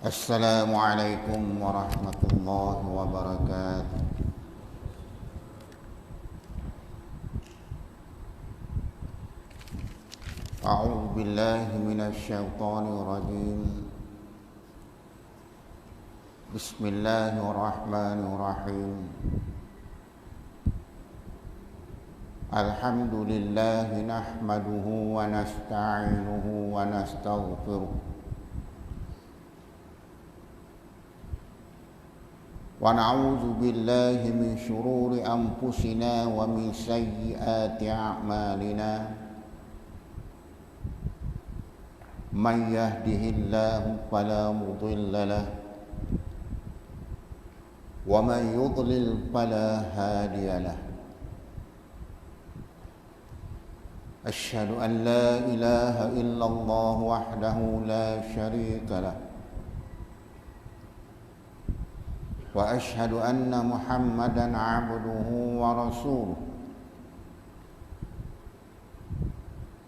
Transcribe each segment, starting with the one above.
السلام عليكم ورحمة الله وبركاته. أعوذ بالله من الشيطان الرجيم. بسم الله الرحمن الرحيم. الحمد لله نحمده ونستعينه ونستغفره ونعوذ بالله من شرور أنفسنا ومن سيئات أعمالنا من يهده الله فلا مضل له ومن يضلل فلا هادي له. أشهد أن لا إله إلا الله وحده لا شريك له وأشهد أن محمدا عبده ورسوله.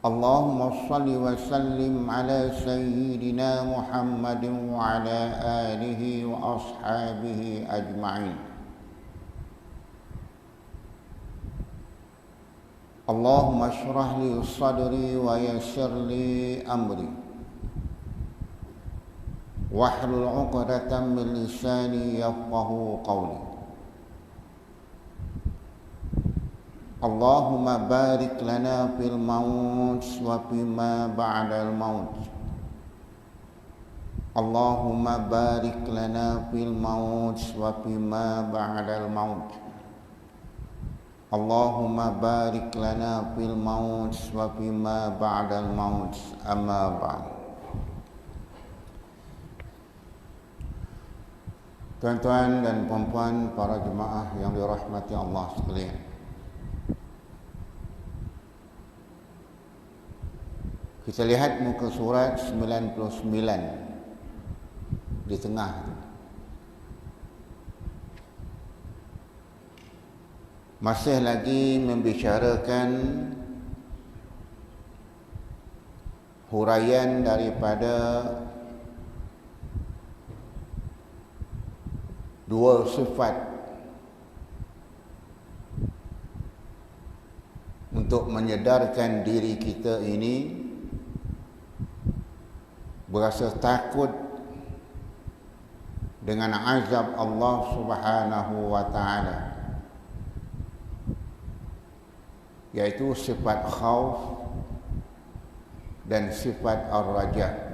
اللهم صل وسلم على سيدنا محمد وعلى آله وأصحابه أجمعين. اللهم اشرح لي صدري ويسر لي أمري واحلل عقدة من لساني يفقه قولي. اللهم بارك لنا في الموت وفيما بعد الموت. اللهم بارك لنا في الموت وفيما بعد الموت. اللهم بارك لنا في الموت وفيما بعد الموت. أما بعد. Tuan-tuan dan puan-puan, para jemaah yang dirahmati Allah sekalian, kita lihat muka surat 99 di tengah itu. Masih lagi membicarakan huraian daripada dua sifat untuk menyedarkan diri kita ini berasa takut dengan azab Allah Subhanahu wa taala, yaitu sifat khauf dan sifat ar-raja.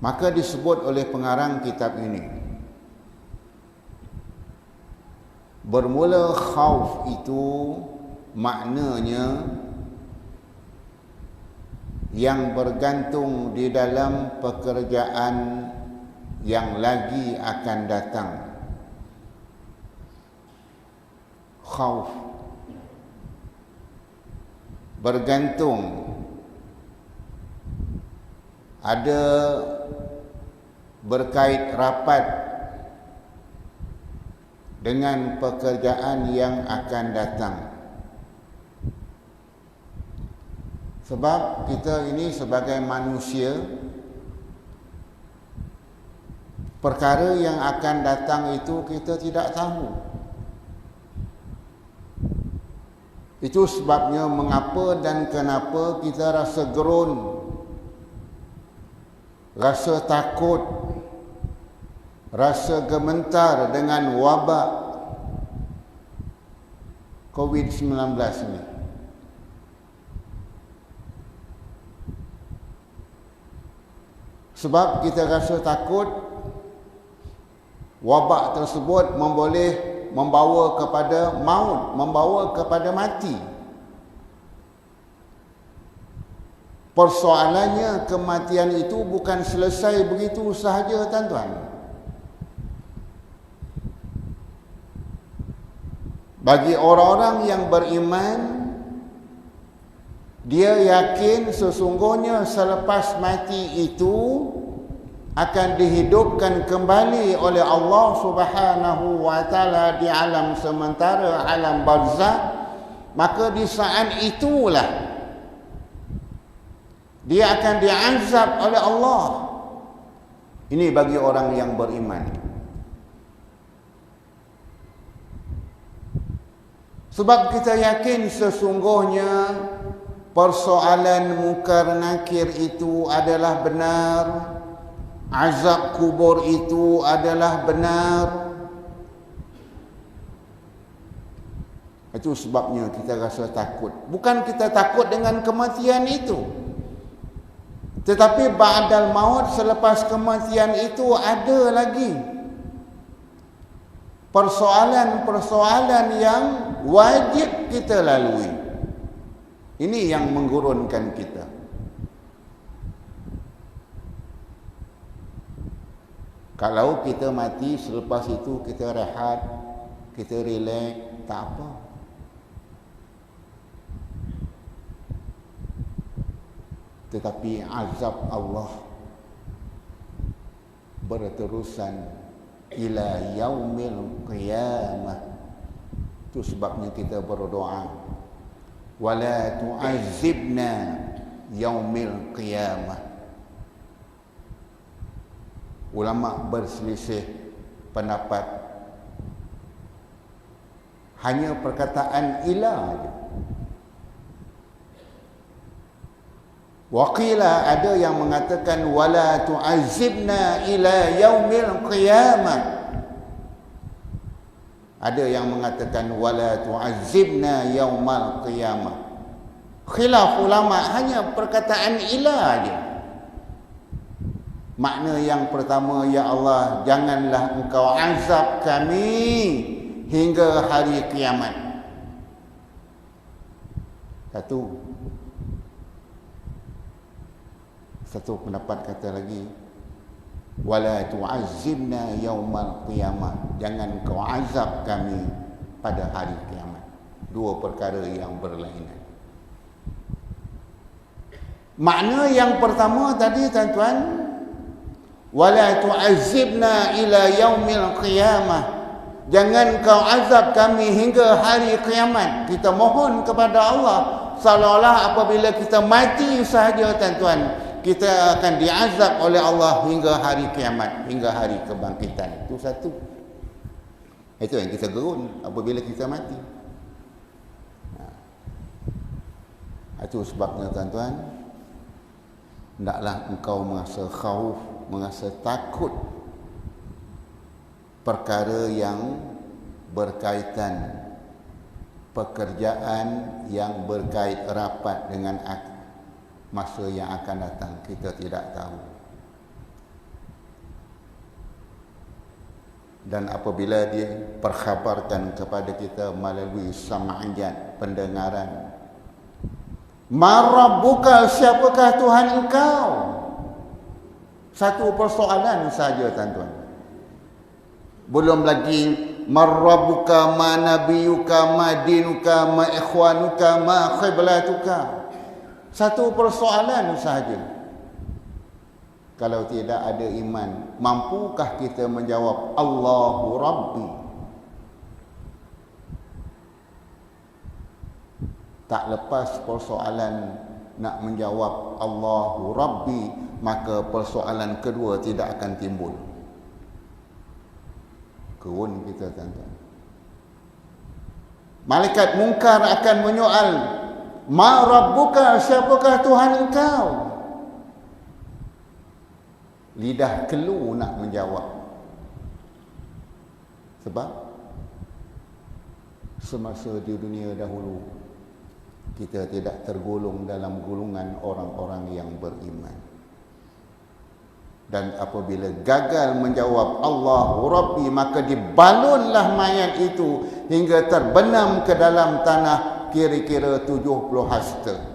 Maka disebut oleh pengarang kitab ini, bermula khauf itu maknanya yang bergantung di dalam pekerjaan yang lagi akan datang. Khauf bergantung, ada berkait rapat dengan pekerjaan yang akan datang. Sebab kita ini sebagai manusia, perkara yang akan datang itu kita tidak tahu. Itu sebabnya mengapa dan kenapa kita rasa gerun, rasa takut, rasa gemetar dengan wabak COVID-19 ini. Sebab kita rasa takut wabak tersebut boleh membawa kepada maut, membawa kepada mati. Persoalannya, kematian itu bukan selesai begitu sahaja, tuan-tuan. Bagi orang-orang yang beriman, dia yakin sesungguhnya selepas mati itu akan dihidupkan kembali oleh Allah Subhanahu wa taala di alam sementara, alam barzakh. Maka di saat itulah Dia akan diazab oleh Allah. Ini bagi orang yang beriman. Sebab kita yakin sesungguhnya persoalan mungkar nakir itu adalah benar. Azab kubur itu adalah benar. Itu sebabnya kita rasa takut. Bukan kita takut dengan kematian itu. Tetapi ba'dal maut, selepas kematian itu ada lagi persoalan-persoalan yang wajib kita lalui. Ini yang menggurunkan kita. Kalau kita mati, selepas itu kita rehat, kita relax, tak apa. Tetapi azab Allah berterusan ila yaumil qiyamah. Itu sebabnya kita berdoa, wala tu'azzibna yaumil qiyamah. Ulama berselisih pendapat. Hanya perkataan ila saja. Waqila, ada yang mengatakan wala tu'azzibna ila yaumil qiyamah. Ada yang mengatakan wala tu'azzibna yaumal qiyamah. Khilaf ulama, hanya perkataan ila aja. Makna yang pertama, ya Allah, janganlah engkau azab kami hingga hari kiamat. Satu pendapat kata lagi, wala tu'azzibna yaumal qiyamah, jangan kau azab kami pada hari kiamat. Dua perkara yang berlainan. Makna yang pertama tadi tuan-tuan, wala tu'azzibna ila yaumil qiyamah, jangan kau azab kami hingga hari kiamat. Kita mohon kepada Allah seolah-olah apabila kita mati sahaja tuan-tuan, kita akan diazab oleh Allah hingga hari kiamat, hingga hari kebangkitan. Itu satu. Itu yang kita gerun apabila kita mati. Itu sebabnya tuan-tuan, hendaklah engkau merasa khauf, merasa takut perkara yang berkaitan, pekerjaan yang berkait rapat dengan masa yang akan datang, kita tidak tahu. Dan apabila dia perkhabarkan kepada kita melalui sam'iyat, pendengaran, ma rabbuka, siapakah Tuhan engkau? Satu persoalan saja tuan-tuan. Belum lagi ma rabbuka, ma nabiyuka, ma dinuka, ma ikhwanuka, ma qiblatuka. Satu persoalan sahaja. Kalau tidak ada iman, mampukah kita menjawab Allahu Rabbi? Tak lepas persoalan nak menjawab Allahu Rabbi, maka persoalan kedua tidak akan timbul. Kerun kita tuan-tuan. Malaikat mungkar akan menyoal, ma rabbuka, siapakah Tuhan engkau? Lidah kelu nak menjawab. Sebab semasa di dunia dahulu, kita tidak tergolong dalam golongan orang-orang yang beriman. Dan apabila gagal menjawab Allahu Rabbi, maka dibalunlah mayat itu hingga terbenam ke dalam tanah kira-kira 70 hasta.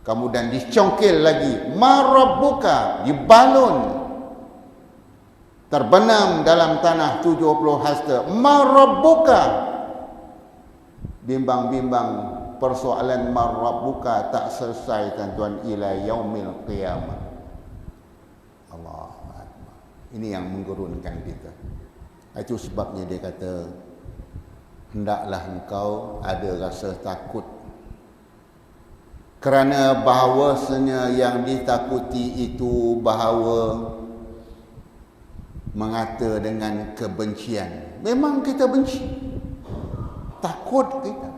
Kemudian dicongkil lagi, ma rabbuka, dibalun, terbenam dalam tanah 70 hasta. Ma rabbuka, bimbang-bimbang persoalan ma rabbuka tak selesai tuan-tuan, ila yaumil qiyamah. Allah Akbar. Ini yang menggurunkan kita. Itu sebabnya dia kata, hendaklah engkau ada rasa takut Kerana bahawasanya yang ditakuti itu bahawa mengata dengan kebencian. Memang kita benci. Takut kita.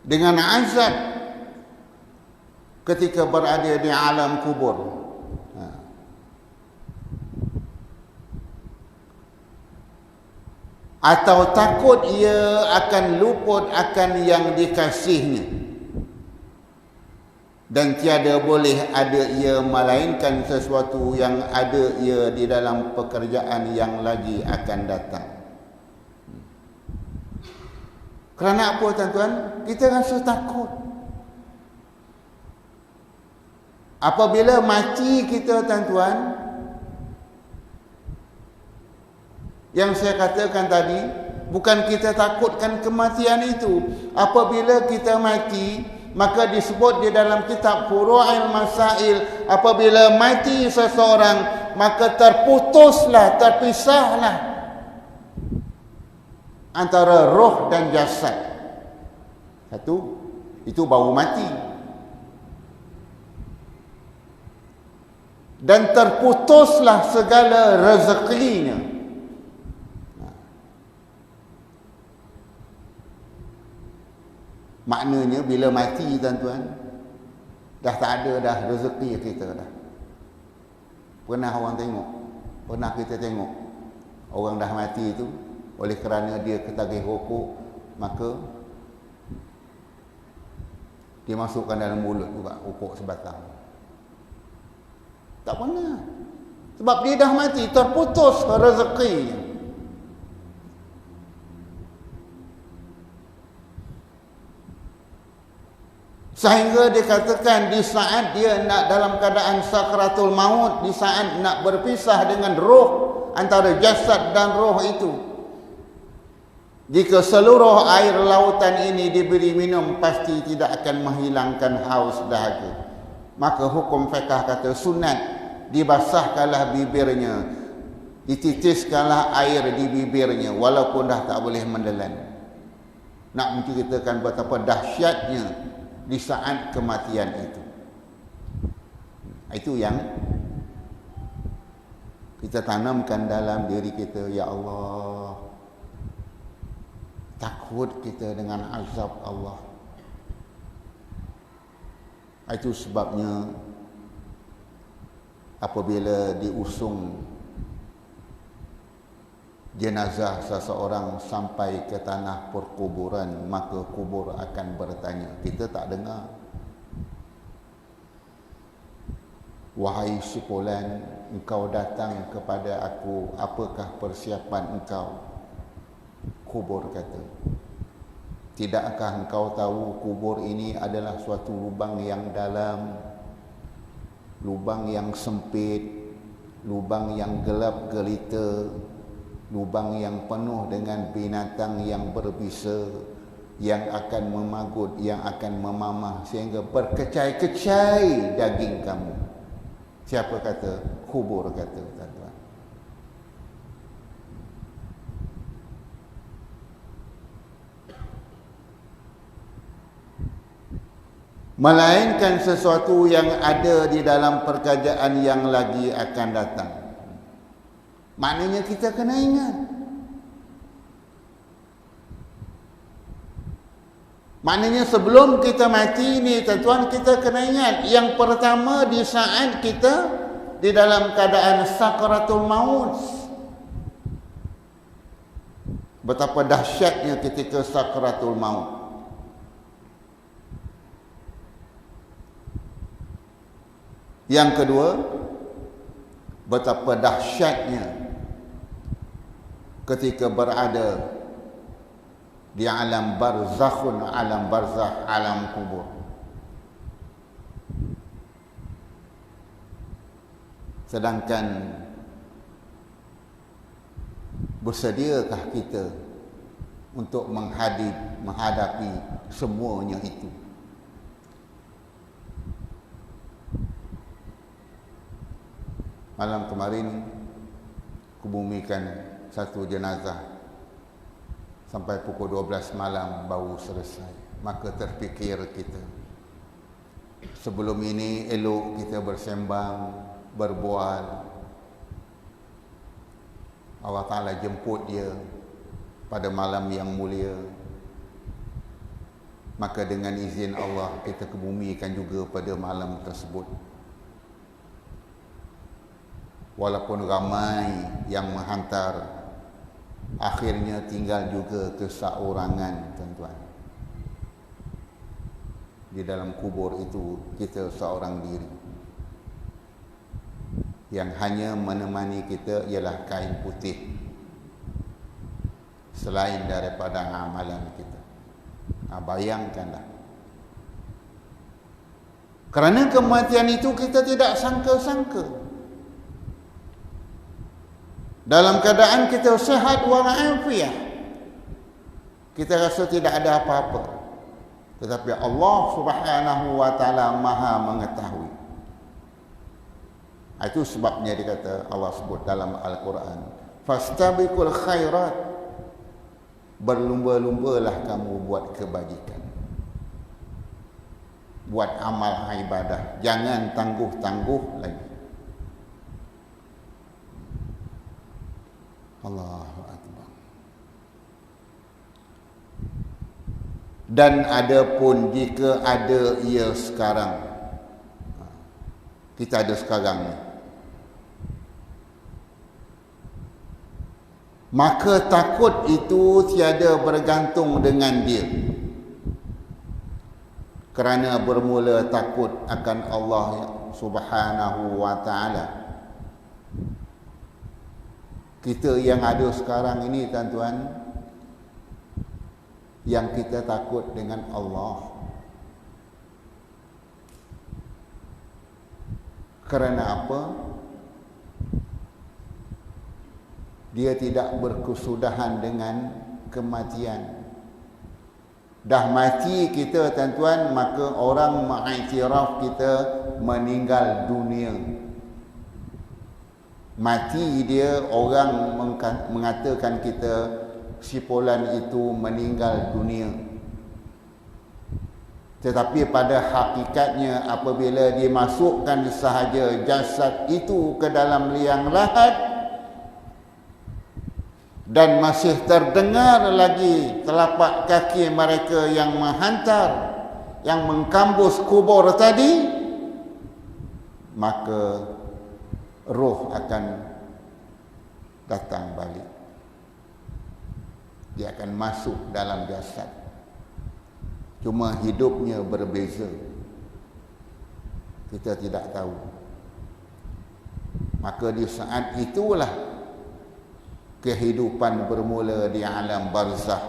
Dengan azab ketika berada di alam kubur. Atau takut ia akan luput akan yang dikasihnya, dan tiada boleh ada ia melainkan sesuatu yang ada ia di dalam pekerjaan yang lagi akan datang. Kerana apa, tuan-tuan? Kita rasa takut. Apabila mati kita, tuan-tuan, yang saya katakan tadi, bukan kita takutkan kematian itu. Apabila kita mati, maka disebut di dalam kitab Furu'il Masail, apabila mati seseorang, maka terputuslah, terpisahlah antara roh dan jasad. Satu, itu baru mati. Dan terputuslah segala rezekinya. Maknanya bila mati, tuan-tuan, dah tak ada dah rezeki kita dah. Pernah orang tengok, pernah kita tengok orang dah mati itu, oleh kerana dia ketagih rokok, maka dia masukkan dalam mulut juga rokok sebatang. Tak pernah. Sebab dia dah mati, terputus rezekinya. Sehingga dikatakan di saat dia nak dalam keadaan sakratul maut, di saat nak berpisah dengan roh, antara jasad dan roh itu, jika seluruh air lautan ini diberi minum, pasti tidak akan menghilangkan haus dahaga. Maka hukum fiqh kata sunat, dibasahkanlah bibirnya, dititiskanlah air di bibirnya, walaupun dah tak boleh menelan. Nak menceritakan betapa dahsyatnya di saat kematian itu. Itu yang kita tanamkan dalam diri kita. Ya Allah, takut kita dengan azab Allah. Itu sebabnya apabila diusung jenazah seseorang sampai ke tanah perkuburan, maka kubur akan bertanya. Kita tak dengar. Wahai si fulan, engkau datang kepada aku, apakah persiapan engkau? Kubur kata, tidakkah engkau tahu kubur ini adalah suatu lubang yang dalam, lubang yang sempit, lubang yang gelap gelita, lubang yang penuh dengan binatang yang berbisa, yang akan memagut, yang akan memamah sehingga berkecai-kecai daging kamu. Siapa kata? Kubur kata, tuan-tuan. Melainkan sesuatu yang ada di dalam pekerjaan yang lagi akan datang. Maknanya kita kena ingat. Maknanya sebelum kita mati ni, tuan-tuan, kita kena ingat. Yang pertama, di saat kita di dalam keadaan sakratul maut, betapa dahsyatnya ketika sakratul maut. Yang kedua, betapa dahsyatnya ketika berada di alam barzakhun, alam barzakh, alam kubur. Sedangkan bersediakah kita untuk menghadapi semuanya itu? Malam kemarin kubumikan satu jenazah sampai pukul 12 malam baru selesai. Maka terfikir kita, sebelum ini elok kita bersembang, berbual. Allah Ta'ala jemput dia pada malam yang mulia. Maka dengan izin Allah kita kebumikan juga pada malam tersebut. Walaupun ramai yang menghantar, akhirnya tinggal juga keseorangan, tuan-tuan. Di dalam kubur itu kita seorang diri. Yang hanya menemani kita ialah kain putih, selain daripada amalan kita. Bayangkanlah. Kerana kematian itu kita tidak sangka-sangka. Dalam keadaan kita sehat walafiat, kita rasa tidak ada apa-apa. Tetapi Allah Subhanahu wa Ta'ala Maha mengetahui. Itu sebabnya dikata Allah sebut dalam Al-Quran, fastabiqul khairat, berlumba-lumbalah kamu buat kebajikan, buat amal ibadah, jangan tangguh-tangguh lagi. Allahu Akbar. Dan adapun jika ada ia sekarang, kita ada sekarang ni, maka takut itu tiada bergantung dengan dia. Kerana bermula takut akan Allah Subhanahu wa Ta'ala. Kita yang ada sekarang ini, tuan-tuan, yang kita takut dengan Allah. Kerana apa? Dia tidak berkesudahan dengan kematian. Dah mati kita, tuan-tuan, maka orang mengiktiraf kita meninggal dunia. Mati dia, orang mengatakan kita si fulan itu meninggal dunia. Tetapi pada hakikatnya apabila dimasukkan sahaja jasad itu ke dalam liang lahat dan masih terdengar lagi telapak kaki mereka yang menghantar, yang mengkambus kubur tadi, maka roh akan datang balik. Dia akan masuk dalam jasad. Cuma hidupnya berbeza. Kita tidak tahu. Maka di saat itulah kehidupan bermula di alam barzakh.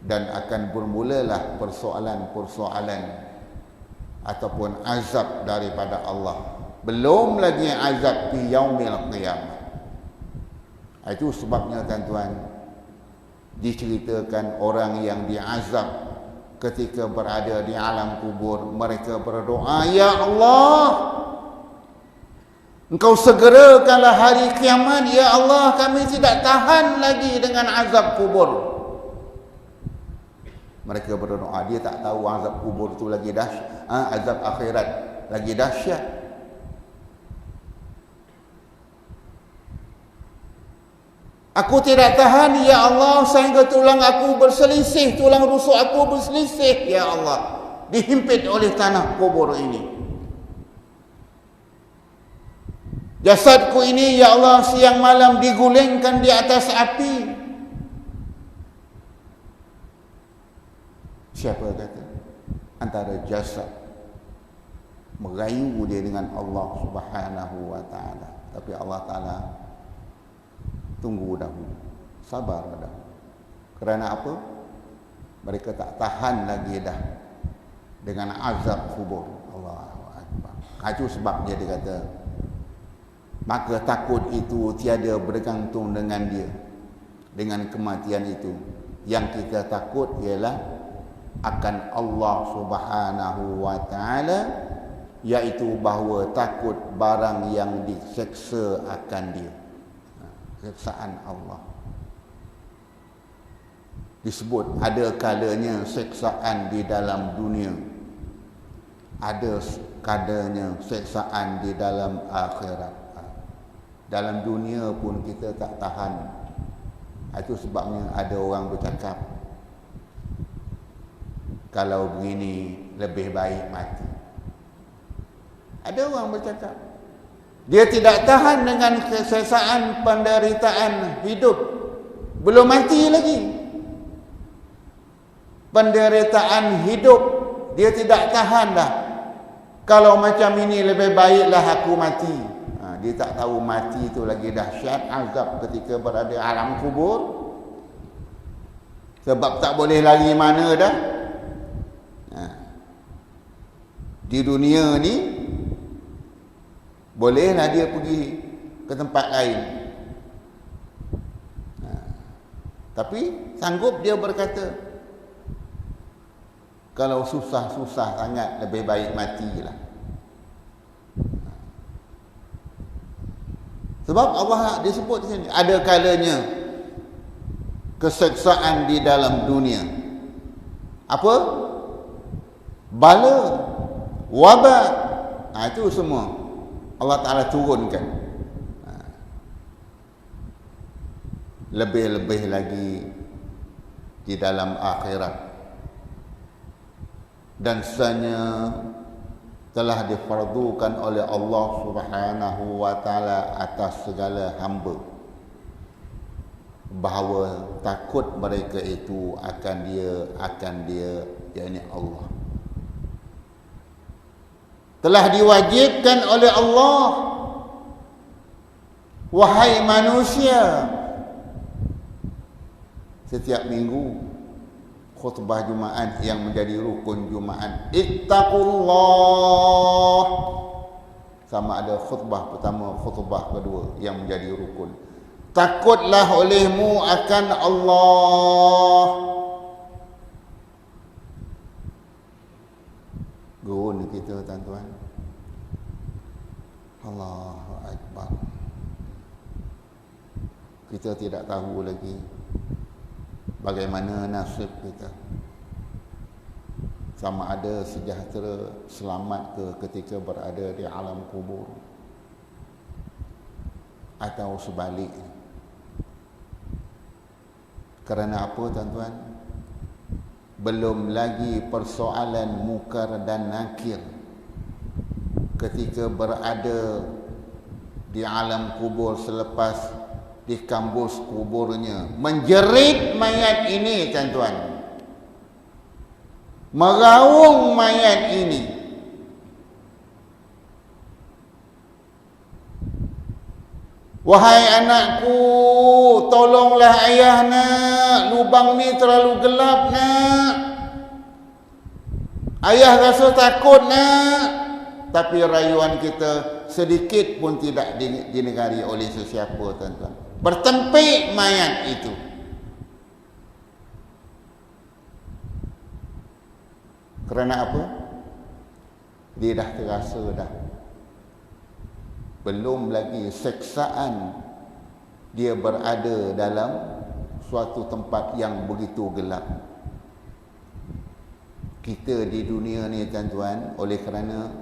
Dan akan bermulalah persoalan-persoalan ataupun azab daripada Allah. Belum lagi azab di yaumil qiyamah. Itu sebabnya, tuan-tuan, diceritakan orang yang diazab ketika berada di alam kubur, mereka berdoa, ya Allah, Engkau segerakanlah hari kiamat, ya Allah, kami tidak tahan lagi dengan azab kubur. Mereka berdoa, dia tak tahu azab kubur itu lagi dahsyat, azab akhirat lagi dahsyat. Aku tidak tahan, ya Allah, sehingga tulang aku berselisih, tulang rusuk aku berselisih, ya Allah, dihimpit oleh tanah kubur ini. Jasadku ini, ya Allah, siang malam digulingkan di atas api. Siapa kata? Antara jasad merayu dia dengan Allah Subhanahu wa Ta'ala. Tapi Allah Ta'ala tunggu dahulu, sabar dahulu. Kerana apa? Mereka tak tahan lagi dah dengan azab kubur. Allahu Akbar. Itu sebabnya dia kata, maka takut itu tiada bergantung dengan dia, dengan kematian itu. Yang kita takut ialah akan Allah Subhanahu wa Ta'ala, iaitu bahawa takut barang yang diseksa akan dia. Siksaan Allah. disebut ada kalanya seksaan di dalam dunia, ada kalanya seksaan di dalam akhirat. Dalam dunia pun kita tak tahan. Itu sebabnya ada orang bercakap, kalau begini lebih baik mati. Ada orang bercakap, dia tidak tahan dengan keseksaan penderitaan hidup, belum mati lagi. Penderitaan hidup dia tidak tahan dah. Kalau macam ini lebih baiklah aku mati. Dia tak tahu mati itu lagi dahsyat azab ketika berada alam kubur. Sebab tak boleh lari mana dah. Di dunia ni bolehlah dia pergi ke tempat lain. Tapi sanggup dia berkata, kalau susah-susah sangat lebih baik matilah. Sebab Allah disebut di sini, ada kalanya keseksaan di dalam dunia. Apa? Bala, wabak. Itu semua Allah Ta'ala turunkan. Lebih-lebih lagi di dalam akhirat. Dan sesanya telah difardukan oleh Allah Subhanahu wa taala atas segala hamba, bahawa takut mereka itu akan dia yakni Allah. Telah diwajibkan oleh Allah, wahai manusia, setiap minggu khutbah Jumaat yang menjadi rukun Jumaat, ittaqullah, sama ada khutbah pertama, khutbah kedua yang menjadi rukun. Takutlah olehmu akan Allah. Gurun kita tuan-tuan. Allahu Akbar. Kita tidak tahu lagi bagaimana nasib kita. Sama ada sejahtera, selamat ke ketika berada di alam kubur, atau sebaliknya. Kerana apa tuan-tuan? Belum lagi persoalan mungkar dan nakir ketika berada di alam kubur selepas dikambus kuburnya, menjerit mayat ini tuan-tuan, meraung mayat ini. Wahai anakku, tolonglah ayah nak, lubang ni terlalu gelap nak, ayah rasa takut nak. Tapi rayuan kita sedikit pun tidak dinegari oleh sesiapa tuan-tuan. Bertempik mayat itu. Kerana apa? Dia dah terasa dah. Belum lagi seksaan dia berada dalam suatu tempat yang begitu gelap. Kita di dunia ni tuan-tuan, oleh kerana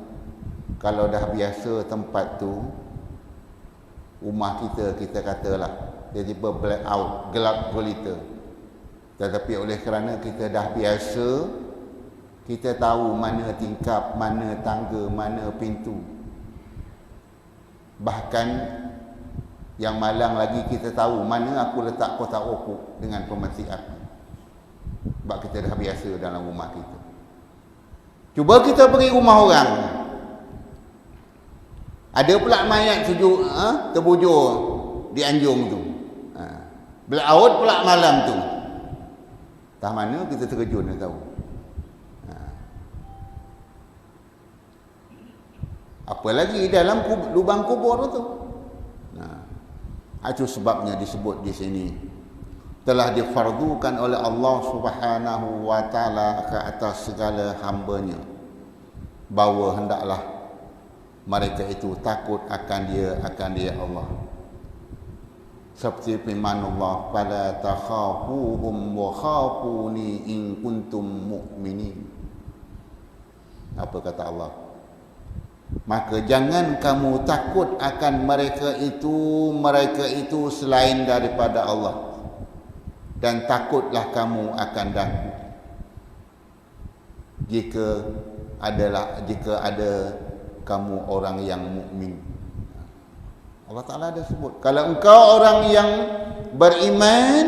kalau dah biasa tempat tu, rumah kita katalah dia tiba black out, gelap gulita. Tetapi oleh kerana kita dah biasa, kita tahu mana tingkap, mana tangga, mana pintu. Bahkan yang malang lagi, kita tahu mana aku letak kotak okok dengan pemati api. Sebab kita dah biasa dalam rumah kita. Cuba kita pergi rumah orang, ada pula mayat sejuk terbujur di anjung tu, black pula malam tu. Tah mana kita terkejut nak tahu. Apalagi dalam lubang kubur tu. Itu sebabnya disebut di sini, telah difardukan oleh Allah Subhanahu wa taala ke atas segala hamba-Nya, bahawa hendaklah mereka itu takut akan dia Allah. Seperti firman Allah, fala takhafuhum wa khafuni in kuntum mu'minin. Apa kata Allah? Maka jangan kamu takut akan mereka itu selain daripada Allah, dan takutlah kamu akan daku jika ada kamu orang yang mukmin. Allah Ta'ala ada sebut, kalau engkau orang yang beriman,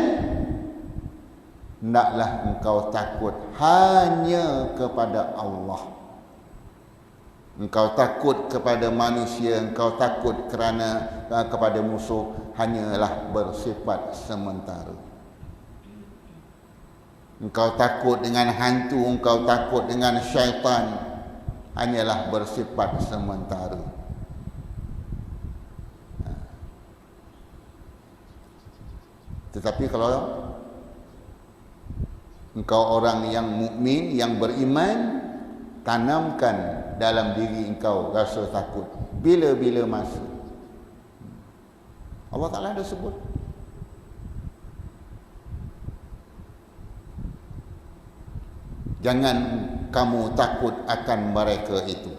hendaklah engkau takut hanya kepada Allah. Engkau takut kepada manusia, engkau takut kepada musuh, hanyalah bersifat sementara. Engkau takut dengan hantu, engkau takut dengan syaitan, hanyalah bersifat sementara. Tetapi kalau engkau orang yang mukmin, yang beriman, tanamkan dalam diri engkau rasa takut bila-bila masa. Allah Ta'ala ada sebut. Jangan kamu takut akan mereka itu.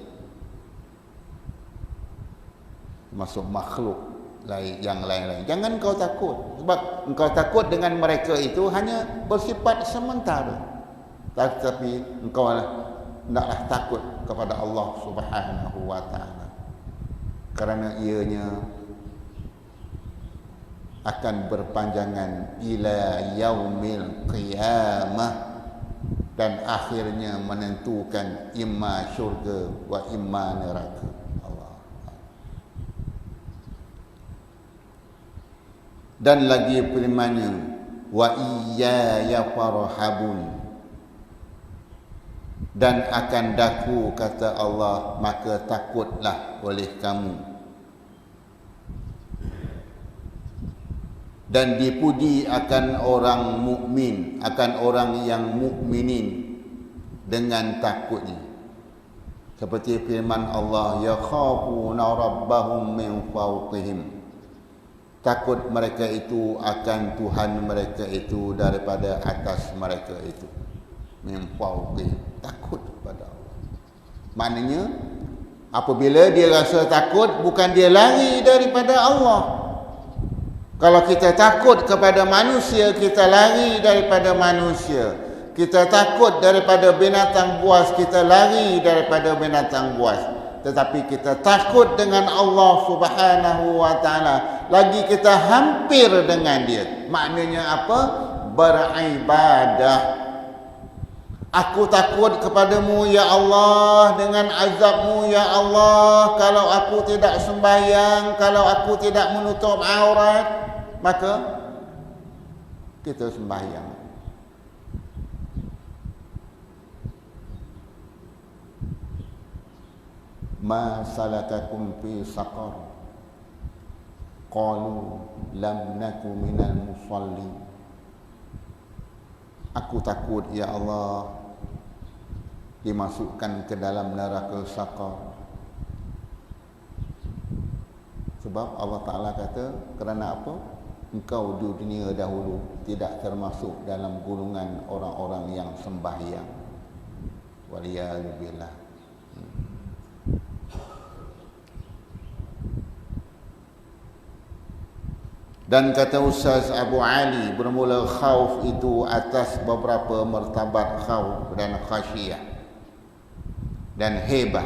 Masuk makhluk yang lain-lain. Jangan kau takut. Sebab engkau takut dengan mereka itu hanya bersifat sementara. Tetapi engkau hendaklah takut kepada Allah Subhanahu wa Ta'ala, kerana ianya akan berpanjangan ila yaumil qiyamah, dan akhirnya menentukan imma syurga wa imma neraka. Allah. Dan lagi firman-Nya, wa iyaya farhabun, dan akan daku, kata Allah, maka takutlah oleh kamu. Dan dipuji akan orang mukmin, akan orang yang mukminin dengan takutnya. Seperti firman Allah, yakhafuna rabbahum min fawqihim. Takut mereka itu akan Tuhan mereka itu daripada atas mereka itu. Min fawqihim. Takut kepada Allah. Maknanya apabila dia rasa takut, bukan dia lari daripada Allah. Kalau kita takut kepada manusia, kita lari daripada manusia. Kita takut daripada binatang buas, kita lari daripada binatang buas. Tetapi kita takut dengan Allah Subhanahu wa Ta'ala, lagi kita hampir dengan dia. Maknanya apa? Beribadah. Aku takut kepadamu ya Allah, dengan azabmu ya Allah. Kalau aku tidak sembahyang, kalau aku tidak menutup aurat, maka kita sembahyang. Ma salakakum fi saqar? Qalu lam naku minal musallin. Aku takut ya Allah dimasukkan ke dalam neraka saqar. Sebab Allah Ta'ala kata, kerana apa? Engkau di dunia dahulu tidak termasuk dalam golongan orang-orang yang sembahyang. Waliyahzubillah. Dan kata Ustaz Abu Ali, bermula khauf itu atas beberapa martabat khauf dan khasyiyah dan hebah.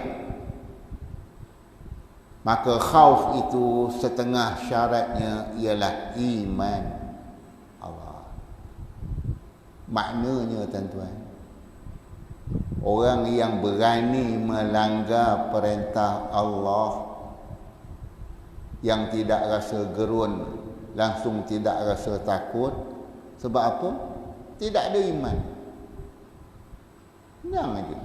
Maka khauf itu setengah syaratnya ialah iman Allah. Maknanya tuan-tuan, orang yang berani melanggar perintah Allah, yang tidak rasa gerun, langsung tidak rasa takut. Sebab apa? Tidak ada iman. Senang aja.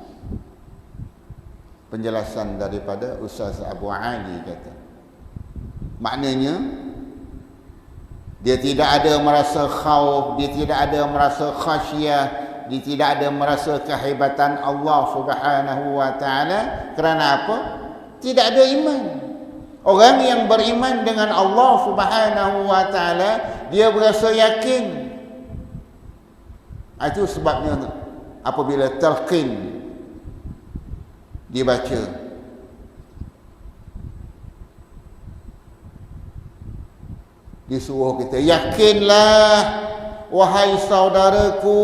Penjelasan daripada Ustaz Abu Ali kata, maknanya dia tidak ada merasa khauf, dia tidak ada merasa khasyiyah, dia tidak ada merasa kehebatan Allah Subhanahu wa Ta'ala. Kerana apa? Tidak ada iman. Orang yang beriman dengan Allah Subhanahu wa taala, dia berasa yakin. Itu sebabnya apabila talqin dibaca, disuruh kita, yakinlah wahai saudaraku,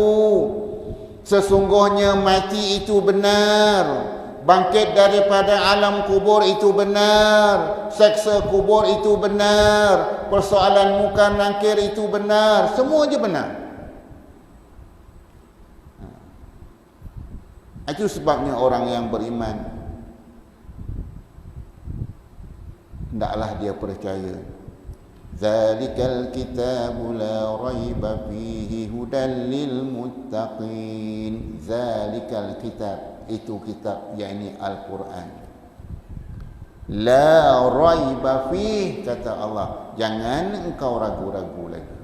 sesungguhnya mati itu benar, bangkit daripada alam kubur itu benar, seksa kubur itu benar, persoalan munkar nakir itu benar, semua je benar. Itu sebabnya orang yang beriman hendaklah dia percaya, zalikal kitabu la raiba fihi hudan lil muttaqin. Zalikal kitab, itu kitab, yakni Al-Quran. La raiba fih, kata Allah, jangan engkau ragu-ragu lagi.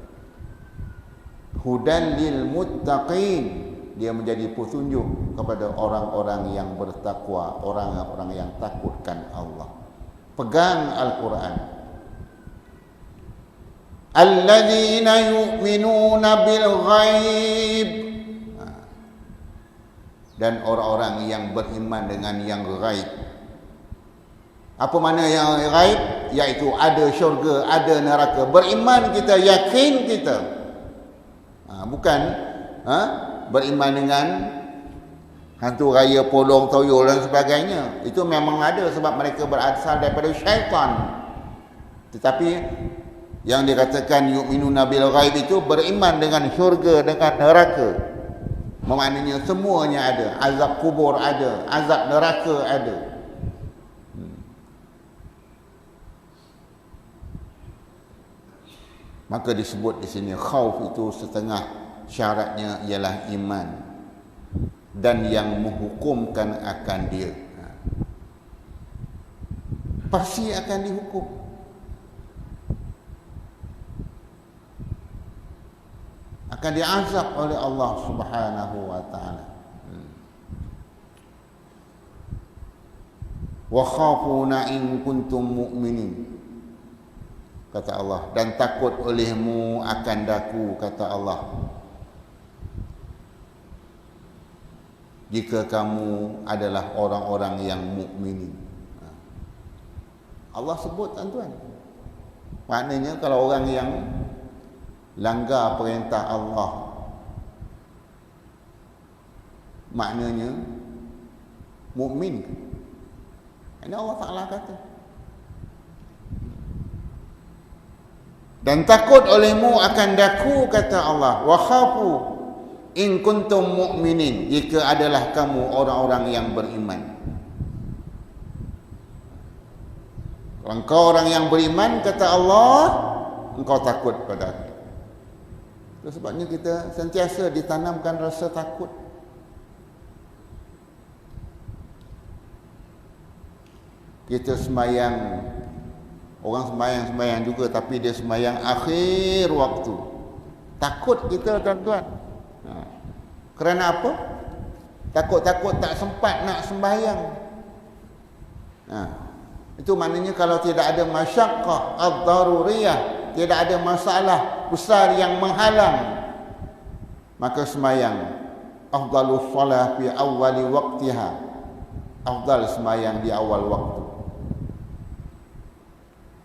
Hudan lil muttaqin, dia menjadi petunjuk kepada orang-orang yang bertakwa, orang-orang yang takutkan Allah. Pegang Al-Quran. Alladzina yu'minuna bil ghaib, dan orang-orang yang beriman dengan yang ghaib. Apa makna yang ghaib? Iaitu ada syurga, ada neraka. Beriman kita, yakin kita. Bukan beriman dengan hantu raya, polong, toyol dan sebagainya. Itu memang ada sebab mereka berasal daripada syaitan. Tetapi yang dikatakan yu'minuna bil ghaib itu beriman dengan syurga, dengan neraka. Maknanya semuanya ada. Azab kubur ada, azab neraka ada. Maka disebut di sini khauf itu setengah syaratnya ialah iman dan yang menghukumkan akan dia. Pasti akan dihukum. Akan diazab oleh Allah Subhanahu wa taala. Wa khafuna in kuntum mu'minin, kata Allah, dan takut olehmu akan daku, kata Allah, jika kamu adalah orang-orang yang mukminin. Allah sebut, tuan-tuan. Maknanya kalau orang yang langgar perintah Allah, maknanya mukmin. Ini Allah Ta'ala kata. Dan takut olehmu akan daku, kata Allah. Wa khafu in kuntum mu'minin, jika adalah kamu orang-orang yang beriman. Kalau engkau orang yang beriman, kata Allah, engkau takut pada aku. Itu sebabnya kita sentiasa ditanamkan rasa takut. Kita semayang, orang semayang juga, tapi dia semayang akhir waktu. Takut kita, tuan-tuan. Kerana apa? Takut-takut tak sempat nak sembahyang. Itu maknanya kalau tidak ada masyaqqah ad-daruriyah, tidak ada masalah besar yang menghalang, maka semayang afdalus salah fi awwali waqtiha, afdal semayang di awal waktu.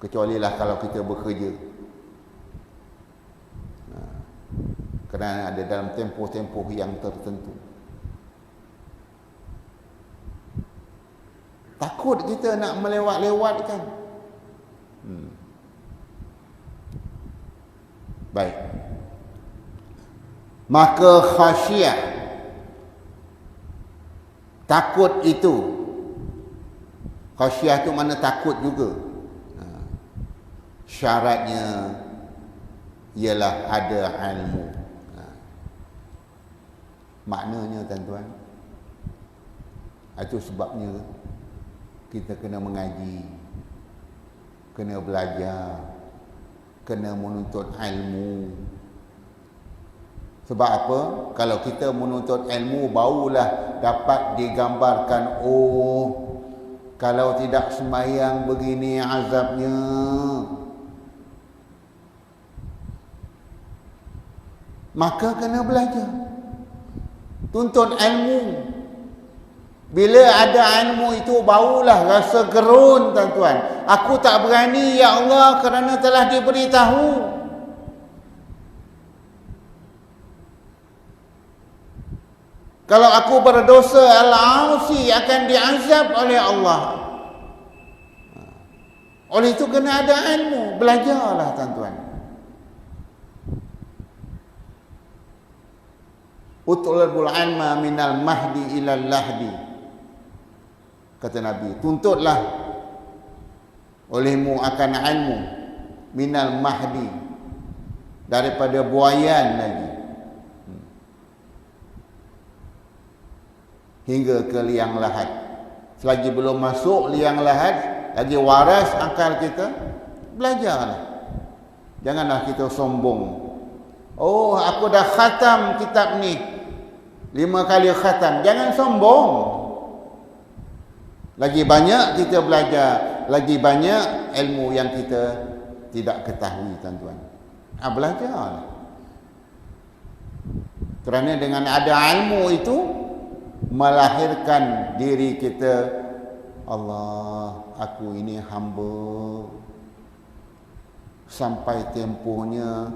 Kecualilah kalau kita bekerja, kerana ada dalam tempoh-tempoh yang tertentu. Takut kita nak melewat-lewatkan. Baik. Maka khasyah, takut itu, khasyah itu mana takut juga. Syaratnya ialah ada ilmu. Maknanya, tuan-tuan, itu sebabnya kita kena mengaji, kena belajar, kena menuntut ilmu. Sebab apa? Kalau kita menuntut ilmu, barulah dapat digambarkan, oh, Kalau tidak sembahyang begini azabnya. Maka kena belajar. Tuntut ilmu. Bila ada ilmu itu barulah rasa gerun, tuan-tuan. Aku tak berani ya Allah kerana telah diberitahu. Kalau aku berdosa, al-asi akan diazab oleh Allah. Oleh itu kena ada ilmu. Belajarlah, tuan-tuan. Utlubul ilma minal mahdi ilal lahdi. Kata Nabi, tuntutlah olehmu akan ilmu minal mahdi, daripada buayan lagi hingga ke liang lahat. Selagi belum masuk liang lahat, lagi waras akal kita, belajarlah. Janganlah kita sombong. Oh, aku dah khatam kitab ni 5 kali khatam. Jangan sombong. Lagi banyak kita belajar, lagi banyak ilmu yang kita tidak ketahui, tuan-tuan. Belajarlah. Kerana dengan ada ilmu itu melahirkan diri kita. Allah, aku ini hamba. Sampai tempohnya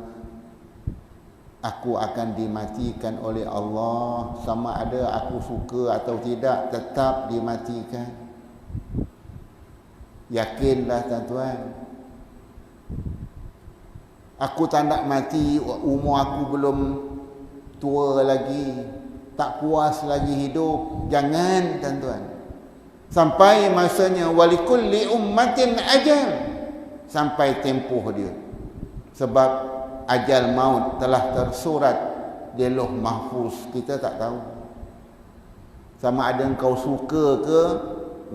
aku akan dimatikan oleh Allah. Sama ada aku suka atau tidak, tetap dimatikan. Yakinlah, tuan-tuan. Aku tak nak mati, umur aku belum tua lagi, tak puas lagi hidup. Jangan, tuan-tuan. Sampai masanya walikulli ummatin ajal, sampai tempoh dia. Sebab ajal maut telah tersurat di Lauh Mahfuz. Kita tak tahu. Sama ada engkau suka ke,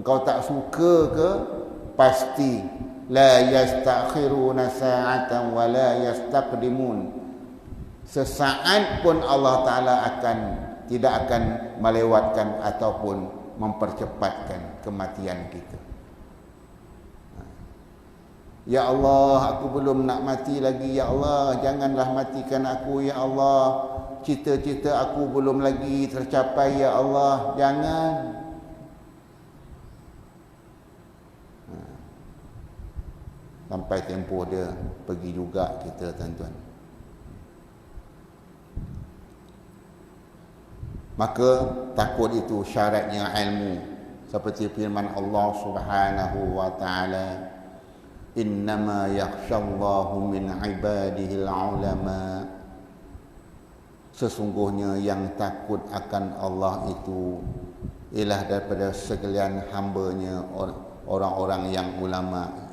engkau tak suka ke, pasti la yastakhiruna sa'atan wa la yastaqdimun. Sesaat pun Allah Ta'ala tidak akan melewatkan ataupun mempercepatkan kematian kita. Ya Allah, aku belum nak mati lagi. Ya Allah, janganlah matikan aku. Ya Allah, cita-cita aku belum lagi tercapai. Ya Allah, jangan. Sampai tempoh dia pergi juga kita, tuan-tuan. Maka takut itu syaratnya ilmu. Seperti firman Allah Subhanahu wa taala, innama yakhshallahu min ibadihil ulama. Sesungguhnya yang takut akan Allah itu ialah daripada sekalian hamba-Nya orang-orang yang ulama.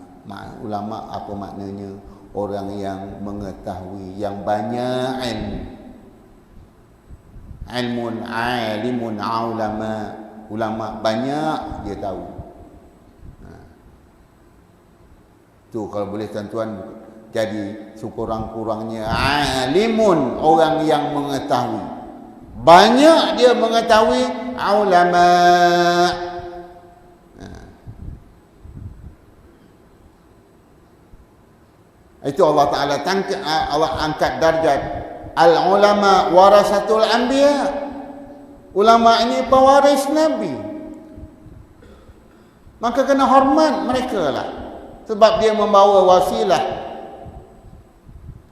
Ulama apa maknanya? Orang yang mengetahui, yang banyak ilmu. Ilmun alimun ulama. Ulama banyak dia tahu. Tu kalau boleh, tuan-tuan, jadi sekurang-kurangnya alimun, orang yang mengetahui. Banyak dia mengetahui, ulama. Itu Allah Ta'ala Allah angkat darjat. Al-ulama warasatul anbiya. Ulama ini pewaris Nabi. Maka kena hormat mereka lah. Sebab dia membawa wasilah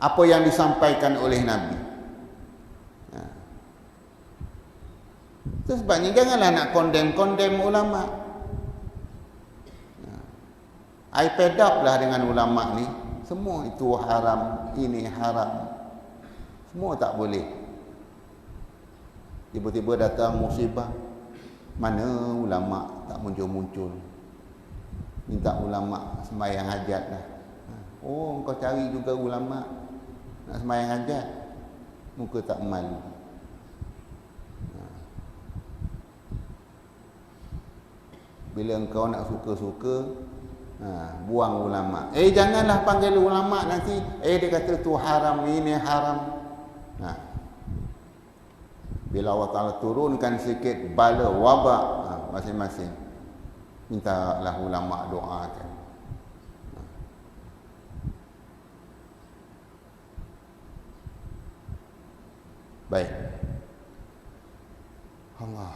apa yang disampaikan oleh Nabi. Itu sebabnya janganlah nak condemn ulama. I fed up lah dengan ulama ni. Semua itu haram, ini haram. Semua tak boleh. Tiba-tiba datang musibah. Mana ulama tak muncul-muncul. Minta ulama sembahyang hajat lah. Oh, kau cari juga ulama nak sembahyang hajat. Muka tak malu. Bila engkau nak suka-suka, buang ulama. Janganlah panggil ulama nanti. Dia kata tu haram, ini haram. Bila Allah Ta'ala turunkan sikit bala wabak masing-masing. Mintalah ulama doakan. Baik. Allah.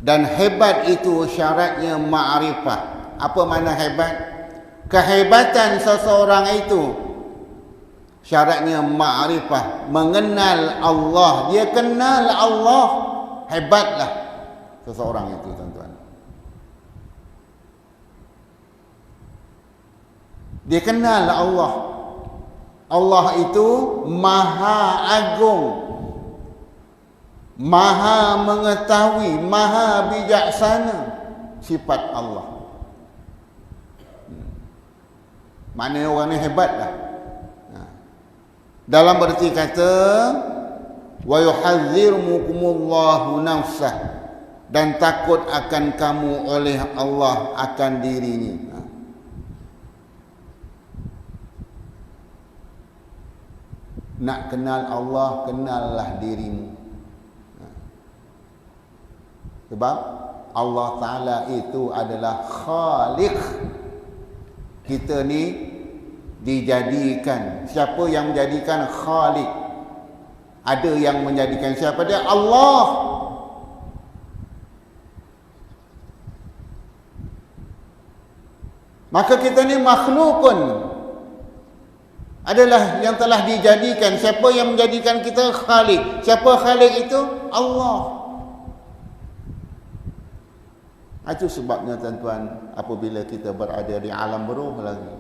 Dan hebat itu syaratnya ma'rifah. Apa makna hebat? Kehebatan seseorang itu syaratnya ma'rifah, mengenal Allah. Dia kenal Allah, hebatlah seseorang itu, tuan-tuan. Dia kenal Allah. Allah itu Maha Agung, Maha mengetahui, Maha bijaksana. Sifat Allah. Maknanya orang ni hebatlah. Dalam berarti kata wa yuhadzirumukumullahu nafsah, dan takut akan kamu oleh Allah akan dirinya. Nak kenal Allah, kenallah dirimu. Sebab Allah Ta'ala itu adalah Khaliq. Kita ni dijadikan. Siapa yang menjadikan? Khaliq. Ada yang menjadikan siapa dia? Allah. Maka kita ni makhlukun, adalah yang telah dijadikan. Siapa yang menjadikan kita? Khaliq. Siapa Khaliq itu? Allah. Itu sebabnya, tuan-tuan, apabila kita berada di alam roh lagi,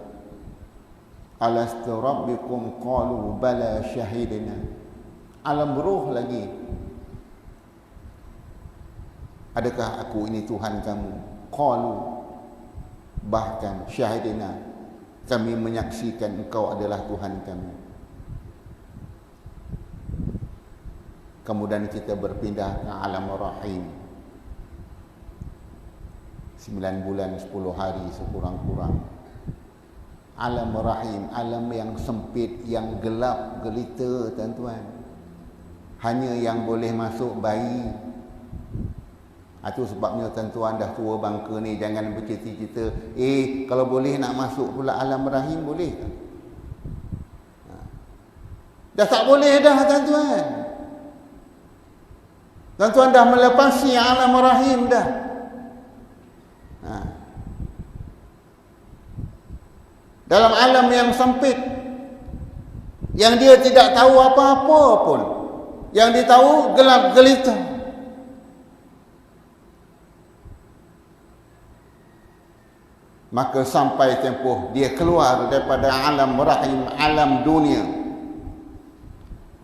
alastu rabbikum qalu bala syahidina. Alam roh lagi, adakah aku ini Tuhan kamu? Qalu, bahkan syahidina, kami menyaksikan engkau adalah Tuhan kami. Kemudian kita berpindah ke alam rahim. 9 bulan 10 hari sekurang-kurang. Alam rahim, alam yang sempit, yang gelap gelita, tuan-tuan. Hanya yang boleh masuk bayi. Itu sebabnya, tuan-tuan, dah tua bangka ni jangan bercita-cita, kalau boleh nak masuk pula alam rahim, boleh tak? Dah tak boleh dah, tuan-tuan. Tuan-tuan dah melepasi alam rahim dah. Dalam alam yang sempit, yang dia tidak tahu apa-apa pun, yang dia tahu gelap gelita. Maka sampai tempoh dia keluar daripada alam rahim, alam dunia.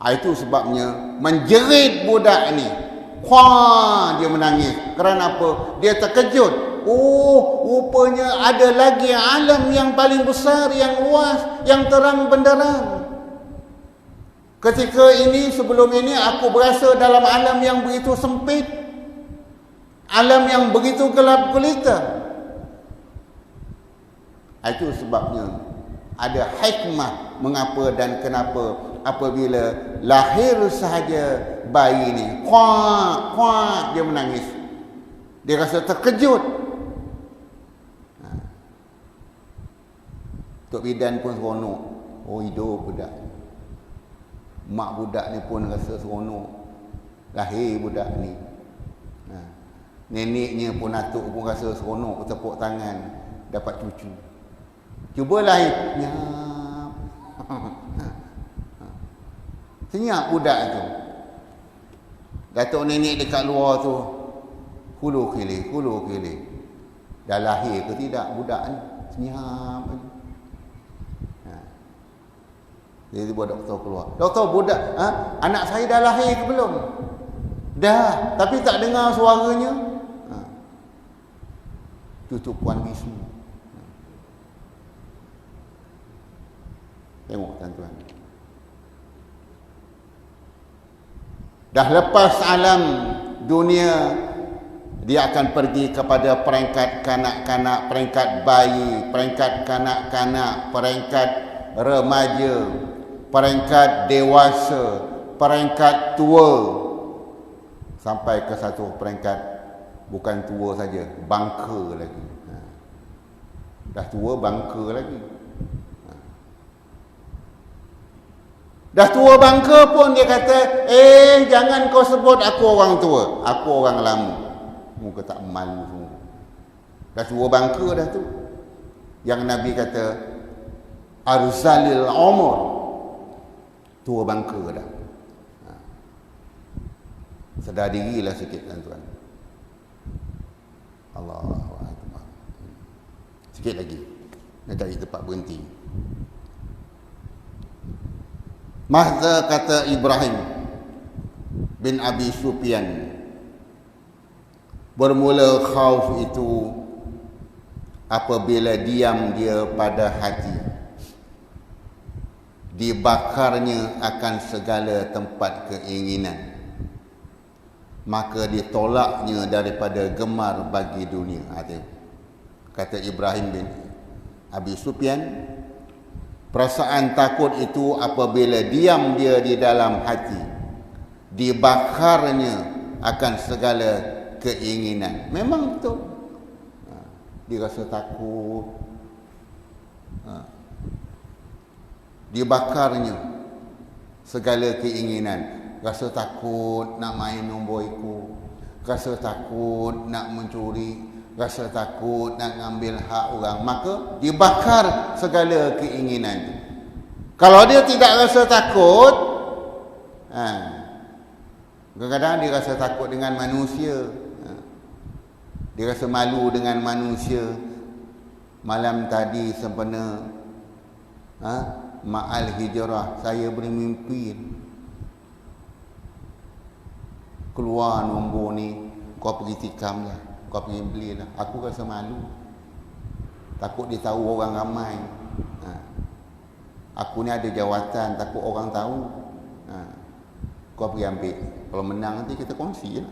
Itu sebabnya menjerit budak ni. Wah, dia menangis. Kerana apa? Dia terkejut. Oh, rupanya ada lagi alam yang paling besar, yang luas, yang terang benderang. Ketika ini, sebelum ini, aku berasa dalam alam yang begitu sempit, alam yang begitu gelap gulita. Itu sebabnya ada hikmah mengapa dan kenapa apabila lahir sahaja bayi ni, kuak, dia menangis. Dia rasa terkejut. Tok bidan pun seronok. Oh, hidup budak. Mak budak ni pun rasa seronok. Lahir budak ni. Neneknya pun, atuk pun rasa seronok, tepuk tangan dapat cucu. Cuba lahir, nyap. Senyap budak tu. Datuk nenek dekat luar tu, hulu kili. Dah lahir ke tidak budak ni? Senyap. Jadi buat doktor keluar. Doktor, budak, anak saya dah lahir ke belum? Dah, tapi tak dengar suaranya. Itu Puan Wisnu. Tengok, tuan-tuan. Dah lepas alam dunia, dia akan pergi kepada peringkat kanak-kanak, peringkat bayi, peringkat kanak-kanak, peringkat remaja, peringkat dewasa, peringkat tua, sampai ke satu peringkat bukan tua saja, bangka lagi. Dah tua bangka lagi. Dah tua bangka pun dia kata, jangan kau sebut aku orang tua, aku orang lama. Muka tak malu semua. Dah tua bangka dah tu. Yang Nabi kata, arzalil umur, tua bangka dah. Sedar dirilah sikit tuan-tuan. Allahu Akbar. Sikit lagi. Nak cari tempat berhenti. Mahza kata Ibrahim bin Abi Sufyan, bermula khauf itu apabila diam dia pada hati, dibakarnya akan segala tempat keinginan, maka ditolaknya daripada gemar bagi dunia. Kata Ibrahim bin Abi Sufyan, perasaan takut itu apabila diam dia di dalam hati, dibakarnya akan segala keinginan. Memang betul. Dia rasa takut. Dibakarnya segala keinginan. Rasa takut nak main nombor ikut, rasa takut nak mencuri, rasa takut nak ngambil hak orang, maka dibakar segala keinginan itu. Kalau dia tidak rasa takut, kadang-kadang dia rasa takut dengan manusia, dia rasa malu dengan manusia. Malam tadi sempena Ma'al Hijrah, saya bermimpi keluar nombor ni, kau pergi tikam lah, kau pergi belilah. Aku rasa malu, takut dia tahu orang ramai. Aku ni ada jawatan, takut orang tahu. Kau pergi ambil, kalau menang nanti kita kongsi lah.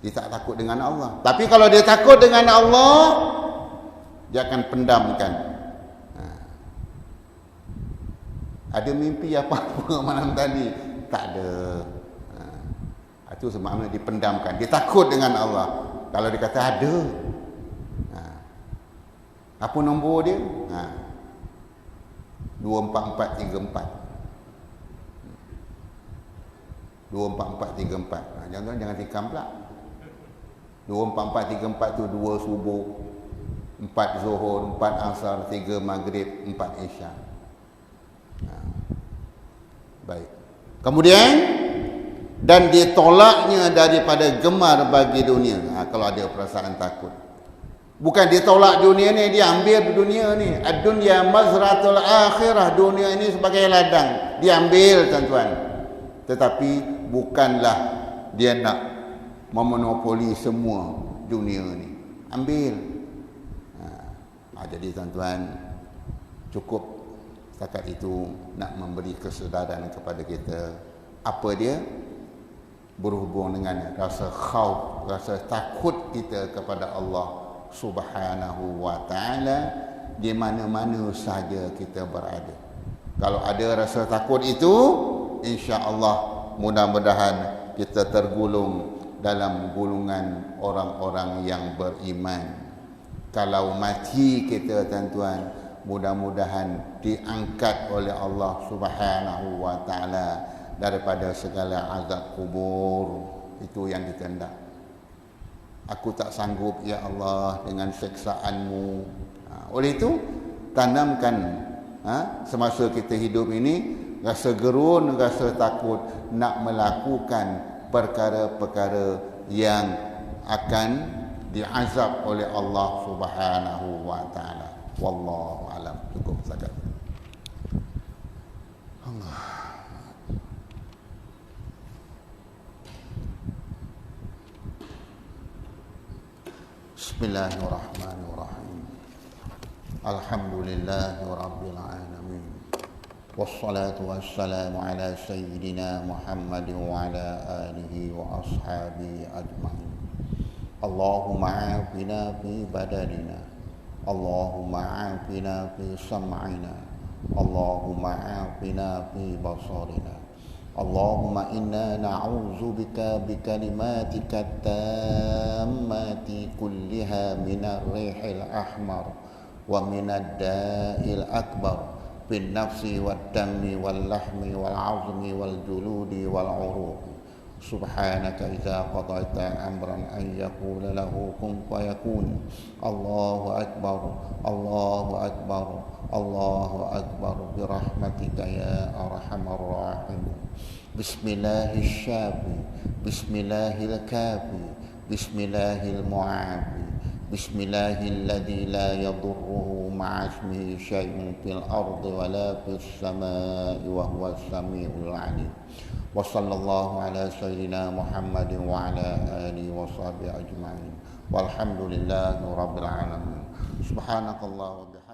Dia tak takut dengan Allah. Tapi kalau dia takut dengan Allah, dia akan pendamkan. Ada mimpi apa-apa malam tadi? Tak ada. Itu semakna dipendamkan. Dia takut dengan Allah. Kalau dia kata ada, apa nombor dia? 24434. 24434. Jangan tikam pula. 24434 tu 2 subuh, 4 zuhur, 4 asar, 3 maghrib, 4 isyak. Baik. Kemudian, dan ditolaknya daripada gemar bagi dunia. Kalau ada perasaan takut, bukan ditolak dunia ni, dia ambil dunia ni. Ad-dunya mazratul akhirah, dunia ini sebagai ladang, diambil tuan-tuan. Tetapi bukanlah dia nak memonopoli semua dunia ni. Ambil. Jadi tuan-tuan, cukup setakat itu nak memberi kesedaran kepada kita. Apa dia? Berhubung dengan rasa khauf, rasa takut kita kepada Allah Subhanahu wa ta'ala di mana-mana saja kita berada. Kalau ada rasa takut itu, insya-Allah mudah-mudahan kita tergolong dalam golongan orang-orang yang beriman. Kalau mati kita tuan-tuan, mudah-mudahan diangkat oleh Allah Subhanahu wa ta'ala daripada segala azab kubur. Itu yang kita hendak. Aku tak sanggup ya Allah dengan seksaanmu. Oleh itu, tanamkan semasa kita hidup ini rasa gerun, rasa takut nak melakukan perkara-perkara yang akan diazab oleh Allah Subhanahu wa ta'ala. Wallahu alam. Cukup saja. Allah. Bismillahirrahmanirrahim. Alhamdulillahi rabbil alamin. Wassalatu wassalamu ala sayyidina Muhammad wa ala alihi wa ashabihi ajma'in. Allahumma afina fi badalina, Allahumma afina fi sam'ina, اللهم عافنا في بصرنا اللهم إنا نعوذ بك بكلماتك التامات كلها من الريح الأحمر ومن الداء الأكبر بالنفس والدم واللحم والعظم والجلود والعروق سبحانك إذا قضيت أمرا أن يقول له كن فيكون الله أكبر الله أكبر الله أكبر برحمتك يا أرحم الراحمين بسم الله الشافي بسم الله الكافي بسم الله المعافي بسم الله الذي لا يضره مع اسمه شيء في الأرض ولا في السماء وهو السميع العليم وصلى الله على سيدنا محمد وعلى آله وصحبه أجمعين والحمد لله رب العالمين سبحانك الله وبحمدك